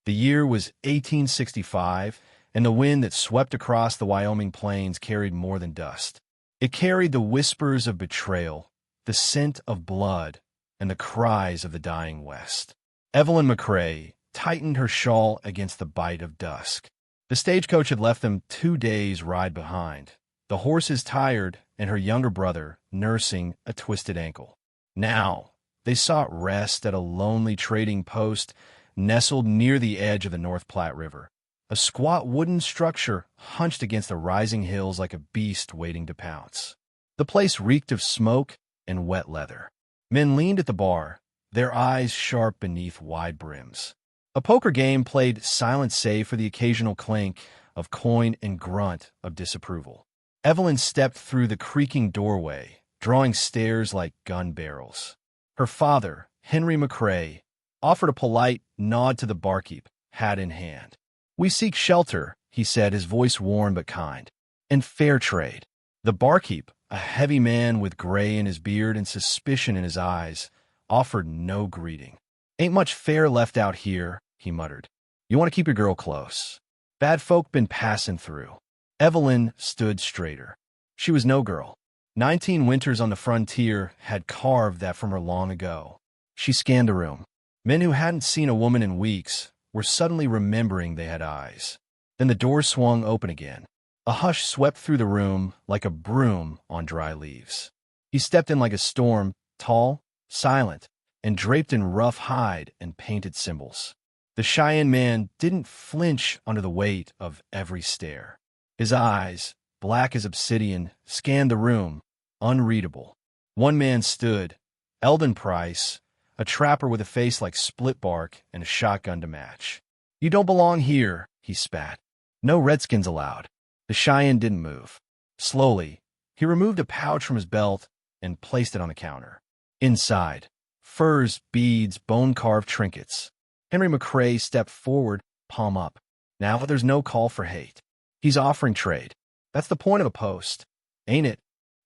The year was 1865, and the wind that swept across the Wyoming plains carried more than dust. It carried the whispers of betrayal, the scent of blood, and the cries of the dying West. Evelyn McCrae tightened her shawl against the bite of dusk. The stagecoach had left them 2 days' ride behind, the horses tired and her younger brother nursing a twisted ankle. Now, they sought rest at a lonely trading post nestled near the edge of the North Platte River, a squat wooden structure hunched against the rising hills like a beast waiting to pounce. The place reeked of smoke and wet leather. Men leaned at the bar, their eyes sharp beneath wide brims. A poker game played silent save for the occasional clink of coin and grunt of disapproval. Evelyn stepped through the creaking doorway, drawing stares like gun barrels. Her father, Henry McCrae, offered a polite nod to the barkeep, hat in hand. "We seek shelter," he said, his voice warm but kind, "and fair trade." The barkeep, a heavy man with gray in his beard and suspicion in his eyes, offered no greeting. "Ain't much fair left out here," he muttered. "You want to keep your girl close. Bad folk been passing through." Evelyn stood straighter. She was no girl. 19 winters on the frontier had carved that from her long ago. She scanned the room. Men who hadn't seen a woman in weeks were suddenly remembering they had eyes. Then the door swung open again. A hush swept through the room like a broom on dry leaves. He stepped in like a storm, tall, silent, and draped in rough hide and painted symbols. The Cheyenne man didn't flinch under the weight of every stare. His eyes, black as obsidian, scanned the room, unreadable. One man stood, Eldon Price, a trapper with a face like split bark and a shotgun to match. "You don't belong here," he spat. "No redskins allowed." The Cheyenne didn't move. Slowly, he removed a pouch from his belt and placed it on the counter. Inside, furs, beads, bone-carved trinkets. Henry McCrae stepped forward, palm up. Now there's no call for hate. He's offering trade. That's the point of a post, ain't it?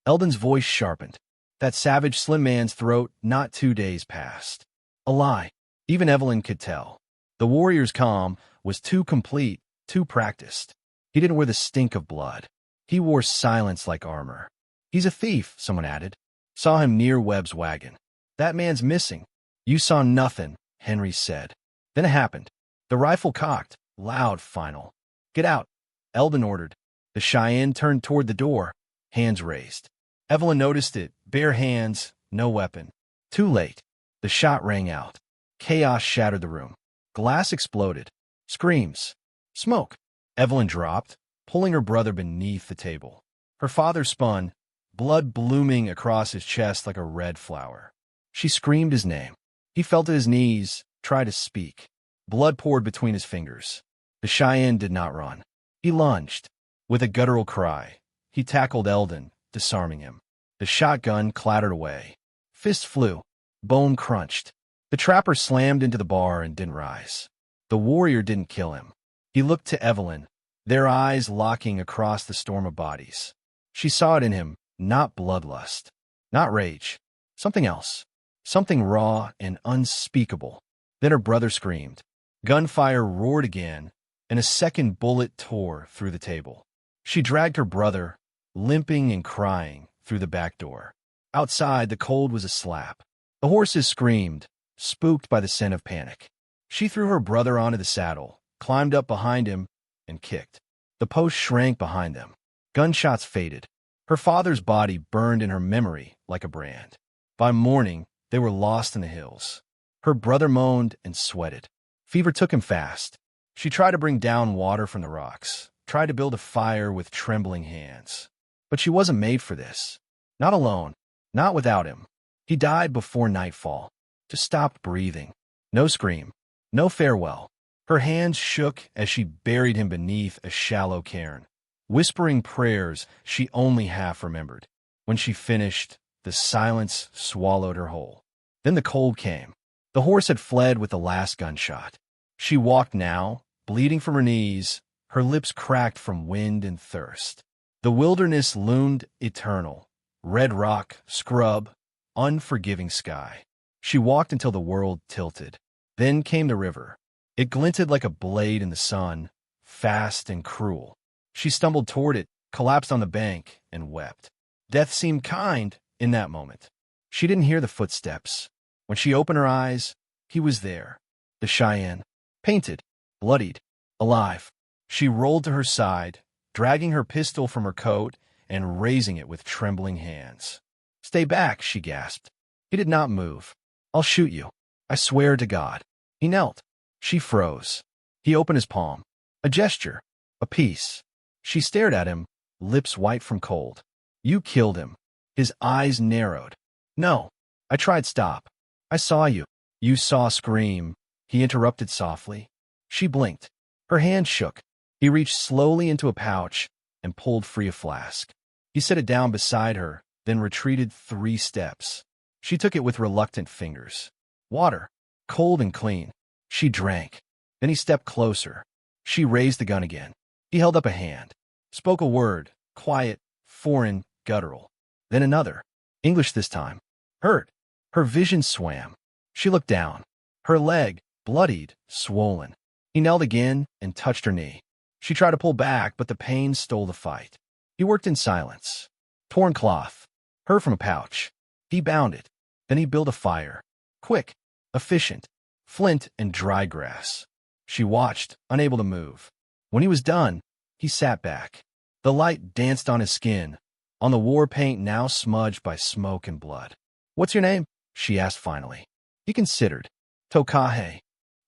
Eldon's voice sharpened. That savage slim man's throat not 2 days past. A lie. Even Evelyn could tell. The warrior's calm was too complete, too practiced. He didn't wear the stink of blood. He wore silence like armor. "He's a thief," someone added. "Saw him near Webb's wagon." "That man's missing." "You saw nothing," Henry said. Then it happened. The rifle cocked, loud, final. "Get out," Eldon ordered. The Cheyenne turned toward the door, hands raised. Evelyn noticed it, bare hands, no weapon. Too late. The shot rang out. Chaos shattered the room. Glass exploded. Screams. Smoke. Evelyn dropped, pulling her brother beneath the table. Her father spun, blood blooming across his chest like a red flower. She screamed his name. He fell to his knees, tried to speak. Blood poured between his fingers. The Cheyenne did not run. He lunged. With a guttural cry, he tackled Eldon, disarming him. The shotgun clattered away. Fist flew. Bone crunched. The trapper slammed into the bar and didn't rise. The warrior didn't kill him. He looked to Evelyn, their eyes locking across the storm of bodies. She saw it in him, not bloodlust, not rage, something else, something raw and unspeakable. Then her brother screamed. Gunfire roared again, and a second bullet tore through the table. She dragged her brother, limping and crying, through the back door. Outside, the cold was a slap. The horses screamed, spooked by the scent of panic. She threw her brother onto the saddle, climbed up behind him, and kicked. The post shrank behind them. Gunshots faded. Her father's body burned in her memory like a brand. By morning, they were lost in the hills. Her brother moaned and sweated. Fever took him fast. She tried to bring down water from the rocks, tried to build a fire with trembling hands. But she wasn't made for this. Not alone, not without him. He died before nightfall. Just stopped breathing. No scream, no farewell. Her hands shook as she buried him beneath a shallow cairn, whispering prayers she only half remembered. When she finished, the silence swallowed her whole. Then the cold came. The horse had fled with the last gunshot. She walked now, bleeding from her knees, her lips cracked from wind and thirst. The wilderness loomed eternal. Red rock, scrub, unforgiving sky. She walked until the world tilted. Then came the river. It glinted like a blade in the sun, fast and cruel. She stumbled toward it, collapsed on the bank, and wept. Death seemed kind in that moment. She didn't hear the footsteps. When she opened her eyes, he was there. The Cheyenne. Painted, bloodied, alive. She rolled to her side, dragging her pistol from her coat and raising it with trembling hands. "Stay back," she gasped. He did not move. "I'll shoot you. I swear to God." He knelt. She froze. He opened his palm. A gesture. A peace. She stared at him, lips white from cold. "You killed him." His eyes narrowed. "No. I tried stop. I saw you." "You saw scream," he interrupted softly. She blinked. Her hand shook. He reached slowly into a pouch and pulled free a flask. He set it down beside her, then retreated 3 steps. She took it with reluctant fingers. Water, cold and clean. She drank. Then he stepped closer. She raised the gun again. He held up a hand, spoke a word, quiet, foreign, guttural. Then another. English this time. Hurt. Her vision swam. She looked down. Her leg, bloodied, swollen. He knelt again and touched her knee. She tried to pull back, but the pain stole the fight. He worked in silence. Torn cloth. Her from a pouch. He bound it. Then he built a fire. Quick. Efficient. Flint and dry grass. She watched, unable to move. When he was done, he sat back. The light danced on his skin, on the war paint now smudged by smoke and blood. "What's your name?" she asked finally. He considered. "Tokahe."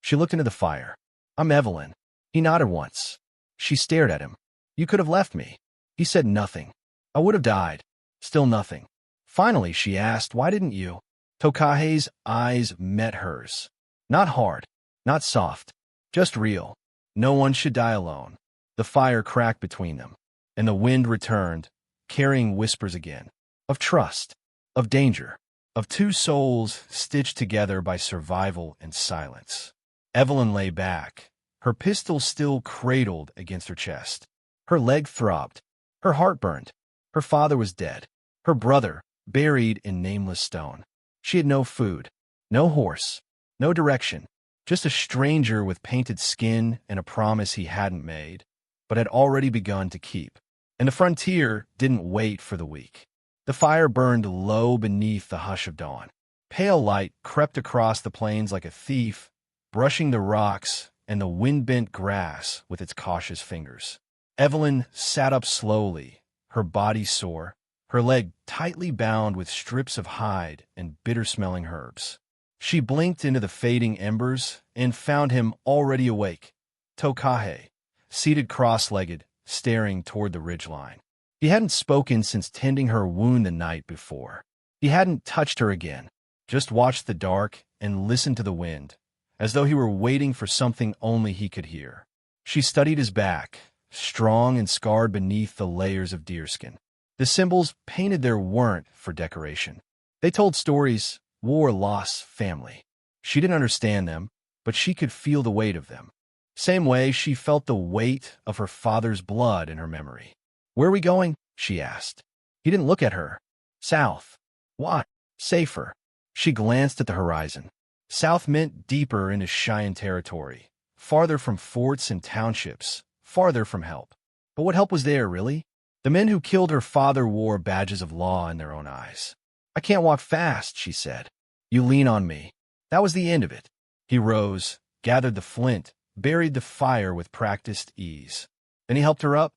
She looked into the fire. "I'm Evelyn." He nodded once. She stared at him. "You could have left me." He said nothing. "I would have died." Still nothing. Finally, she asked, "Why didn't you?" Tokahe's eyes met hers. Not hard, not soft, just real. No one should die alone. The fire cracked between them, and the wind returned, carrying whispers again, of trust, of danger, of 2 souls stitched together by survival and silence. Evelyn lay back, her pistol still cradled against her chest. Her leg throbbed. Her heart burned. Her father was dead. Her brother, buried in nameless stone. She had no food, no horse, no direction, just a stranger with painted skin and a promise he hadn't made, but had already begun to keep. And the frontier didn't wait for the weak. The fire burned low beneath the hush of dawn. Pale light crept across the plains like a thief, brushing the rocks and the wind-bent grass with its cautious fingers. Evelyn sat up slowly, her body sore, her leg tightly bound with strips of hide and bitter-smelling herbs. She blinked into the fading embers and found him already awake, Tokahe, seated cross-legged, staring toward the ridgeline. He hadn't spoken since tending her wound the night before. He hadn't touched her again, just watched the dark and listened to the wind, as though he were waiting for something only he could hear. She studied his back, strong and scarred beneath the layers of deerskin. The symbols painted there weren't for decoration. They told stories, war, loss, family. She didn't understand them, but she could feel the weight of them. Same way she felt the weight of her father's blood in her memory. "Where are we going?" she asked. He didn't look at her. "South." "Why?" "Safer." She glanced at the horizon. South meant deeper into Cheyenne territory, farther from forts and townships, farther from help. But what help was there, really? The men who killed her father wore badges of law in their own eyes. "I can't walk fast," she said. "You lean on me." That was the end of it. He rose, gathered the flint, buried the fire with practiced ease. Then he helped her up.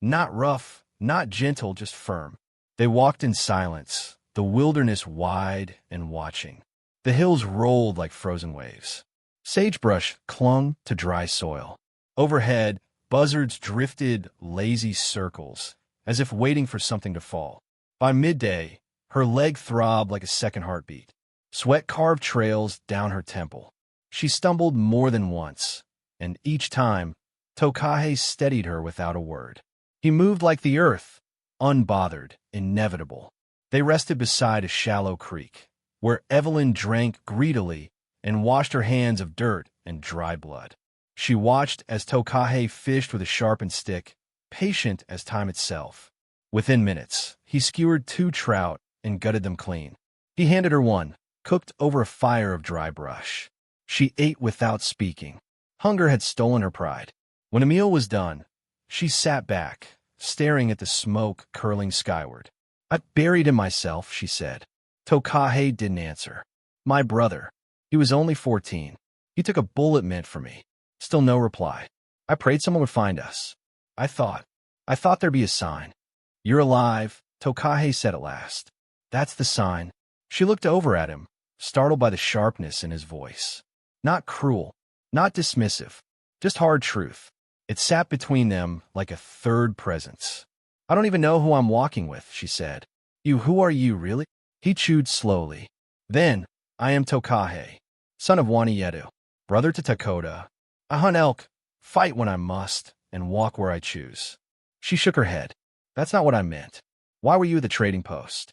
Not rough, not gentle, just firm. They walked in silence, the wilderness wide and watching. The hills rolled like frozen waves. Sagebrush clung to dry soil. Overhead, buzzards drifted lazy circles, as if waiting for something to fall. By midday, her leg throbbed like a second heartbeat. Sweat carved trails down her temple. She stumbled more than once, and each time, Tokahe steadied her without a word. He moved like the earth, unbothered, inevitable. They rested beside a shallow creek, where Evelyn drank greedily and washed her hands of dirt and dry blood. She watched as Tokahe fished with a sharpened stick, patient as time itself. Within minutes, he skewered 2 trout and gutted them clean. He handed her one, cooked over a fire of dry brush. She ate without speaking, Hunger had stolen her pride. When a meal was done, she sat back, staring at the smoke curling skyward. "I buried him myself," she said. Tokahe didn't answer. "My brother. He was only 14. He took a bullet meant for me." Still no reply. "I prayed someone would find us. I thought there'd be a sign." "You're alive," Tokahe said at last. "That's the sign." She looked over at him, startled by the sharpness in his voice. Not cruel, not dismissive, just hard truth. It sat between them like a third presence. "I don't even know who I'm walking with," she said. Who are you, really?" He chewed slowly. "Then, I am Tokahe, son of Wanietu, brother to Takoda. I hunt elk, fight when I must, and walk where I choose." She shook her head. "That's not what I meant. Why were you at the trading post?"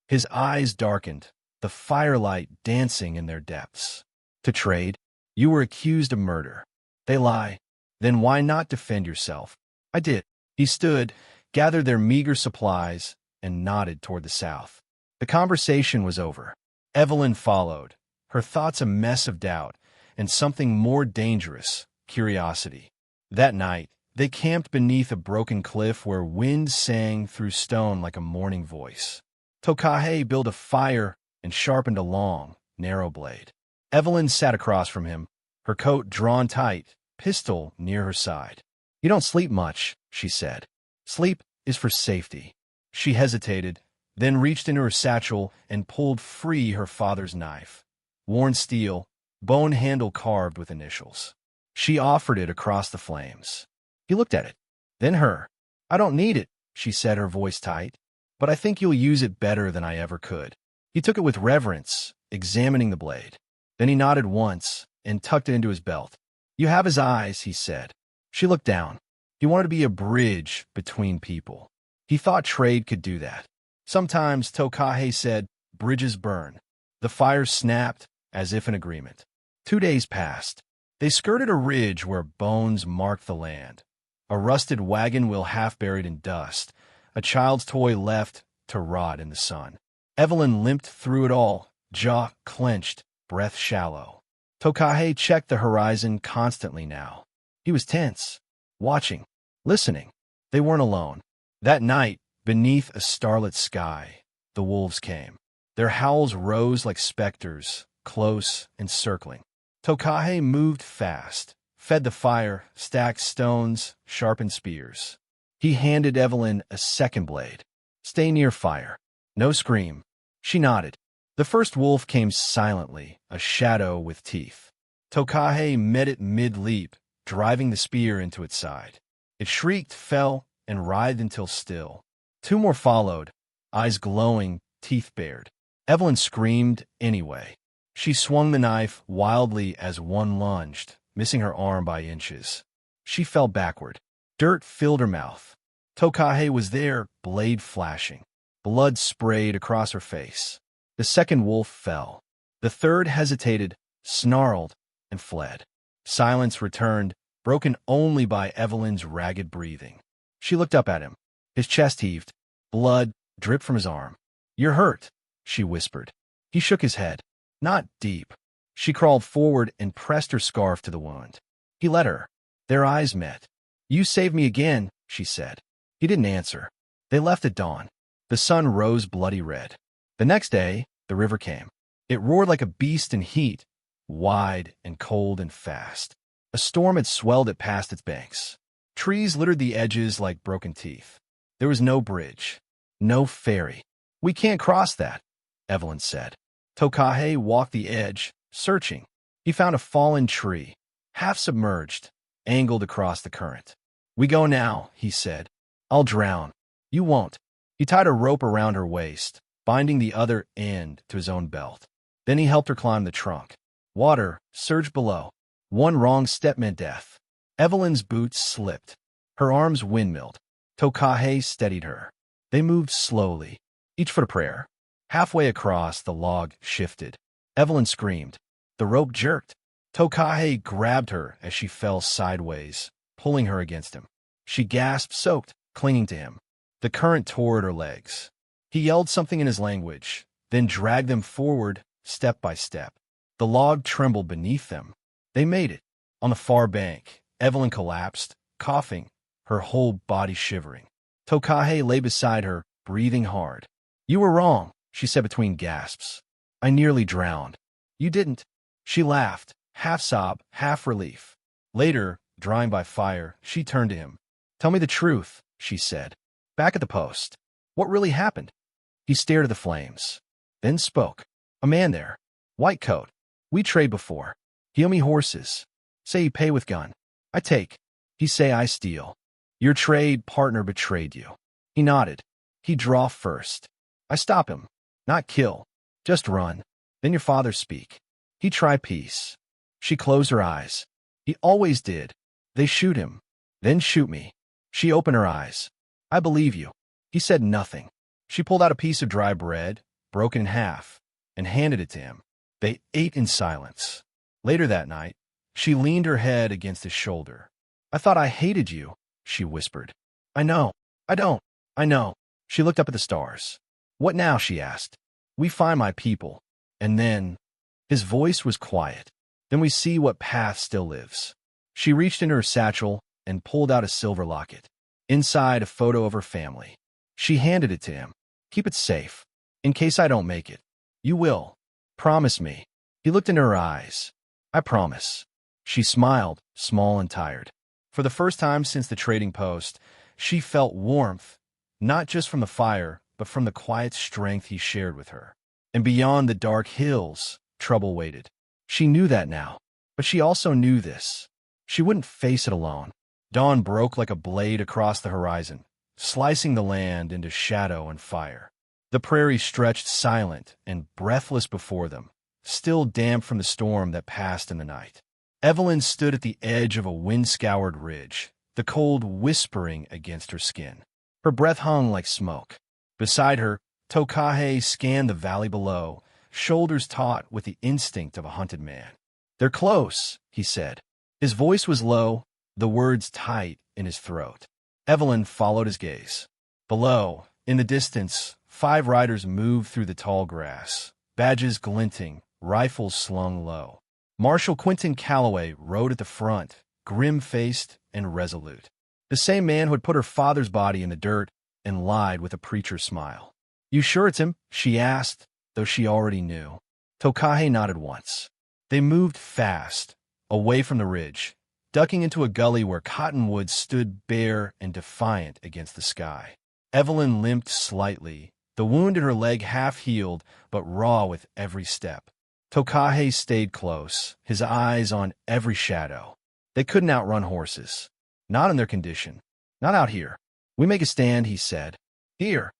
His eyes darkened, the firelight dancing in their depths. "To trade? You were accused of murder." "They lie. Then why not defend yourself?" "I did." He stood, gathered their meager supplies, and nodded toward the south. The conversation was over. Evelyn followed, her thoughts a mess of doubt, and something more dangerous, curiosity. That night, they camped beneath a broken cliff where wind sang through stone like a mourning voice. Tokahe built a fire and sharpened a long, narrow blade. Evelyn sat across from him, her coat drawn tight, pistol near her side. "You don't sleep much," she said. "Sleep is for safety." She hesitated, then reached into her satchel and pulled free her father's knife. Worn steel, bone handle carved with initials. She offered it across the flames. He looked at it, then her. "I don't need it," she said, her voice tight, "but I think you'll use it better than I ever could." He took it with reverence, examining the blade. Then he nodded once and tucked it into his belt. "You have his eyes," he said. She looked down. He wanted to be a bridge between people. He thought trade could do that. Sometimes, Tokahe said, bridges burn. The fire snapped, as if in agreement. 2 days passed. They skirted a ridge where bones marked the land. A rusted wagon wheel half buried in dust, a child's toy left to rot in the sun. Evelyn limped through it all, jaw clenched, breath shallow. Tokahe checked the horizon constantly now. He was tense, watching, listening. They weren't alone. That night, beneath a starlit sky, the wolves came. Their howls rose like specters, close and circling. Tokahe moved fast, fed the fire, stacked stones, sharpened spears. He handed Evelyn a second blade. "Stay near fire. No scream." She nodded. The first wolf came silently, a shadow with teeth. Tokahe met it mid-leap, driving the spear into its side. It shrieked, fell, and writhed until still. 2 more followed, eyes glowing, teeth bared. Evelyn screamed anyway. She swung the knife wildly as one lunged, missing her arm by inches. She fell backward. Dirt filled her mouth. Tokahe was there, blade flashing. Blood sprayed across her face. The second wolf fell. The third hesitated, snarled, and fled. Silence returned, broken only by Evelyn's ragged breathing. She looked up at him. His chest heaved. Blood dripped from his arm. "You're hurt," she whispered. He shook his head. "Not deep." She crawled forward and pressed her scarf to the wound. He let her. Their eyes met. "You saved me again," she said. He didn't answer. They left at dawn. The sun rose bloody red. The next day, the river came. It roared like a beast in heat, wide and cold and fast. A storm had swelled it past its banks. Trees littered the edges like broken teeth. There was no bridge, no ferry. "We can't cross that," Evelyn said. Tokahe walked the edge, searching. He found a fallen tree, half submerged, angled across the current. "We go now," he said. "I'll drown. You won't." He tied a rope around her waist, binding the other end to his own belt. Then he helped her climb the trunk. Water surged below. One wrong step meant death. Evelyn's boots slipped. Her arms windmilled. Tokahe steadied her. They moved slowly, each for a prayer. Halfway across, the log shifted. Evelyn screamed. The rope jerked. Tokahe grabbed her as she fell sideways, pulling her against him. She gasped, soaked, clinging to him. The current tore at her legs. He yelled something in his language, then dragged them forward, step by step. The log trembled beneath them. They made it, On the far bank, Evelyn collapsed, coughing, her whole body shivering. Tokahe lay beside her, breathing hard. "You were wrong," she said between gasps. "I nearly drowned." "You didn't." She laughed, half sob, half relief. Later, drying by fire, she turned to him. "Tell me the truth," she said. "Back at the post, what really happened?" He stared at the flames, then spoke. "A man there. White coat. We trade before. He owe me horses. Say he pay with gun. I take. He say I steal. Your trade partner betrayed you." He nodded. "He draw first. I stop him. Not kill. Just run. Then your father speak. He try peace." She closed her eyes. "He always did. They shoot him. Then shoot me." She opened her eyes. "I believe you." He said nothing. She pulled out a piece of dry bread, broken in half, and handed it to him. They ate in silence. Later that night, she leaned her head against his shoulder. "I thought I hated you," she whispered. "I know. I don't. I know." She looked up at the stars. "What now?" she asked. "We find my people. And then—" His voice was quiet. "Then we see what path still lives." She reached into her satchel and pulled out a silver locket. Inside, a photo of her family. She handed it to him. "Keep it safe, in case I don't make it." "You will. Promise me." He looked into her eyes. "I promise." She smiled, small and tired. For the first time since the trading post, she felt warmth, not just from the fire, but from the quiet strength he shared with her. And beyond the dark hills, trouble waited. She knew that now, but she also knew this. She wouldn't face it alone. Dawn broke like a blade across the horizon, slicing the land into shadow and fire. The prairie stretched silent and breathless before them, still damp from the storm that passed in the night. Evelyn stood at the edge of a wind-scoured ridge, the cold whispering against her skin. Her breath hung like smoke. Beside her, Tokahe scanned the valley below, shoulders taut with the instinct of a hunted man. "They're close," he said. His voice was low, the words tight in his throat. Evelyn followed his gaze. Below, in the distance, 5 riders moved through the tall grass, badges glinting, rifles slung low. Marshal Quentin Calloway rode at the front, grim-faced and resolute. The same man who had put her father's body in the dirt and lied with a preacher's smile. "You sure it's him?" she asked, though she already knew. Tokahe nodded once. They moved fast, away from the ridge, ducking into a gully where cottonwoods stood bare and defiant against the sky. Evelyn limped slightly, the wound in her leg half healed but raw with every step. Tokahe stayed close, his eyes on every shadow. They couldn't outrun horses. Not in their condition. Not out here. "We make a stand," he said. "Here."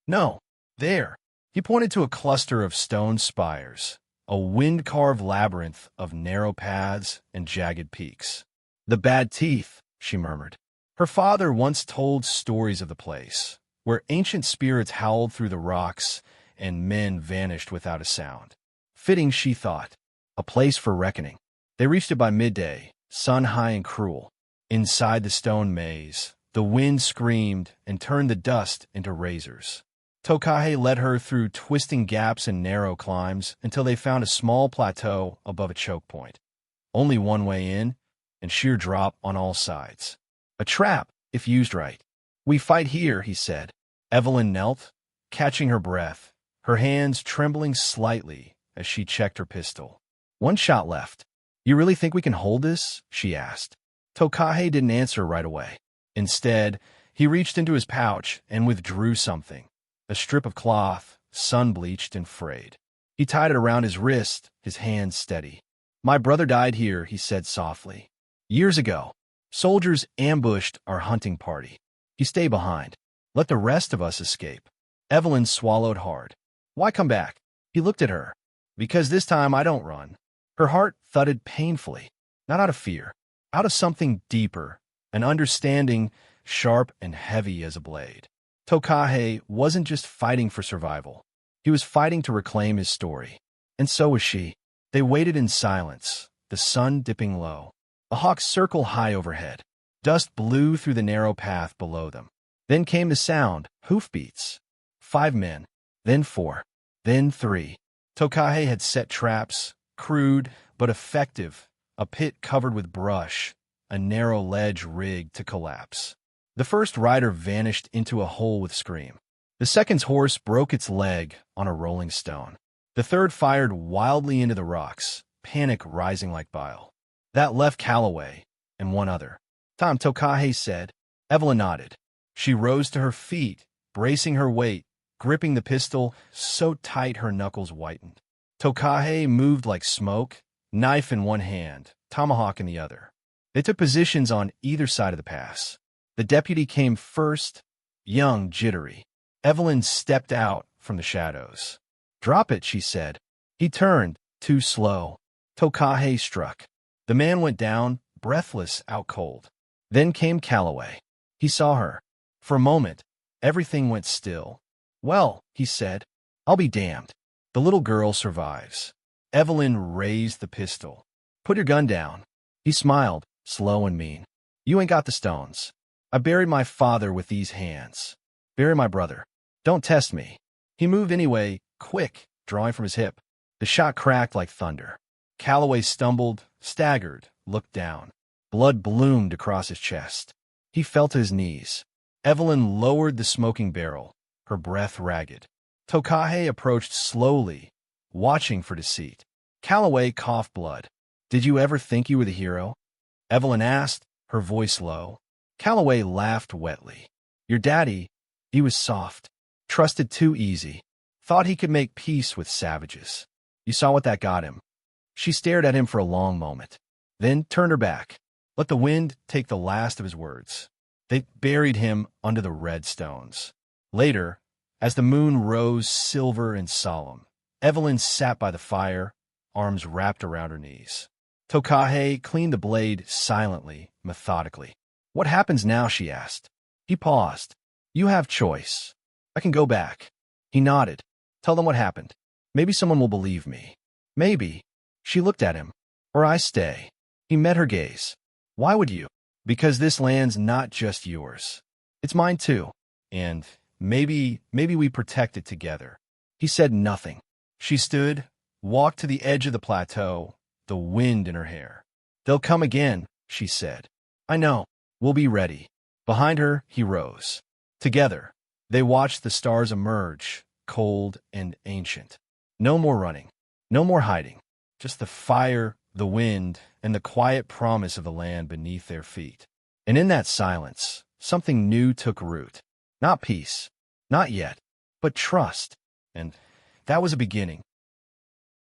"No. There." He pointed to a cluster of stone spires, a wind-carved labyrinth of narrow paths and jagged peaks. "The Bad Teeth," she murmured. Her father once told stories of the place, where ancient spirits howled through the rocks and men vanished without a sound. Fitting, she thought. A place for reckoning. They reached it by midday, sun high and cruel. Inside the stone maze, the wind screamed and turned the dust into razors. Tokahe led her through twisting gaps and narrow climbs until they found a small plateau above a choke point. Only one way in, and sheer drop on all sides. A trap, if used right. "We fight here," he said. Evelyn knelt, catching her breath, her hands trembling slightly as she checked her pistol. "One shot left." "You really think we can hold this?" she asked. Tokahe didn't answer right away. Instead, he reached into his pouch and withdrew something. A strip of cloth, sun-bleached and frayed. He tied it around his wrist, his hands steady. "My brother died here," he said softly. "Years ago. Soldiers ambushed our hunting party. He stayed behind. Let the rest of us escape." Evelyn swallowed hard. "Why come back?" He looked at her. "Because this time I don't run." Her heart thudded painfully, not out of fear, out of something deeper, an understanding sharp and heavy as a blade. Tokahe wasn't just fighting for survival. He was fighting to reclaim his story. And so was she. They waited in silence, the sun dipping low. A hawk circled high overhead. Dust blew through the narrow path below them. Then came the sound, hoofbeats. 5 men, then 4, then 3. Tokahe had set traps, crude but effective, a pit covered with brush, a narrow ledge rigged to collapse. The first rider vanished into a hole with scream. The second's horse broke its leg on a rolling stone. The third fired wildly into the rocks, panic rising like bile. That left Calloway and one other. Tom, Tokahe said. Evelyn nodded. She rose to her feet, bracing her weight, gripping the pistol so tight her knuckles whitened. Tokahe moved like smoke, knife in one hand, tomahawk in the other. They took positions on either side of the pass. The deputy came first, young, jittery. Evelyn stepped out from the shadows. "Drop it," she said. He turned, too slow. Tokahe struck. The man went down, breathless, out cold. Then came Calloway. He saw her. For a moment, everything went still. "Well," he said, "I'll be damned. The little girl survives." Evelyn raised the pistol. "Put your gun down." He smiled, slow and mean. "You ain't got the stones. I buried my father with these hands. Bury my brother. Don't test me." He moved anyway, quick, drawing from his hip. The shot cracked like thunder. Calloway stumbled, staggered, looked down. Blood bloomed across his chest. He fell to his knees. Evelyn lowered the smoking barrel, her breath ragged. Tokahe approached slowly, watching for deceit. Calloway coughed blood. "Did you ever think you were the hero?" Evelyn asked, her voice low. Calloway laughed wetly. "Your daddy, he was soft, trusted too easy, thought he could make peace with savages. You saw what that got him." She stared at him for a long moment, then turned her back, let the wind take the last of his words. They buried him under the red stones. Later, as the moon rose silver and solemn, Evelyn sat by the fire, arms wrapped around her knees. Tokahe cleaned the blade silently, methodically. "What happens now?" she asked. He paused. "You have choice. I can go back." He nodded. "Tell them what happened. Maybe someone will believe me." "Maybe." She looked at him. "Or I stay." He met her gaze. "Why would you?" "Because this land's not just yours. It's mine too. And maybe we protect it together." He said nothing. She stood, walked to the edge of the plateau, the wind in her hair. "They'll come again," she said. "I know. We'll be ready." Behind her, he rose. Together, they watched the stars emerge, cold and ancient. No more running, no more hiding, just the fire, the wind, and the quiet promise of the land beneath their feet. And in that silence, something new took root. Not peace, not yet, but trust. And that was a beginning.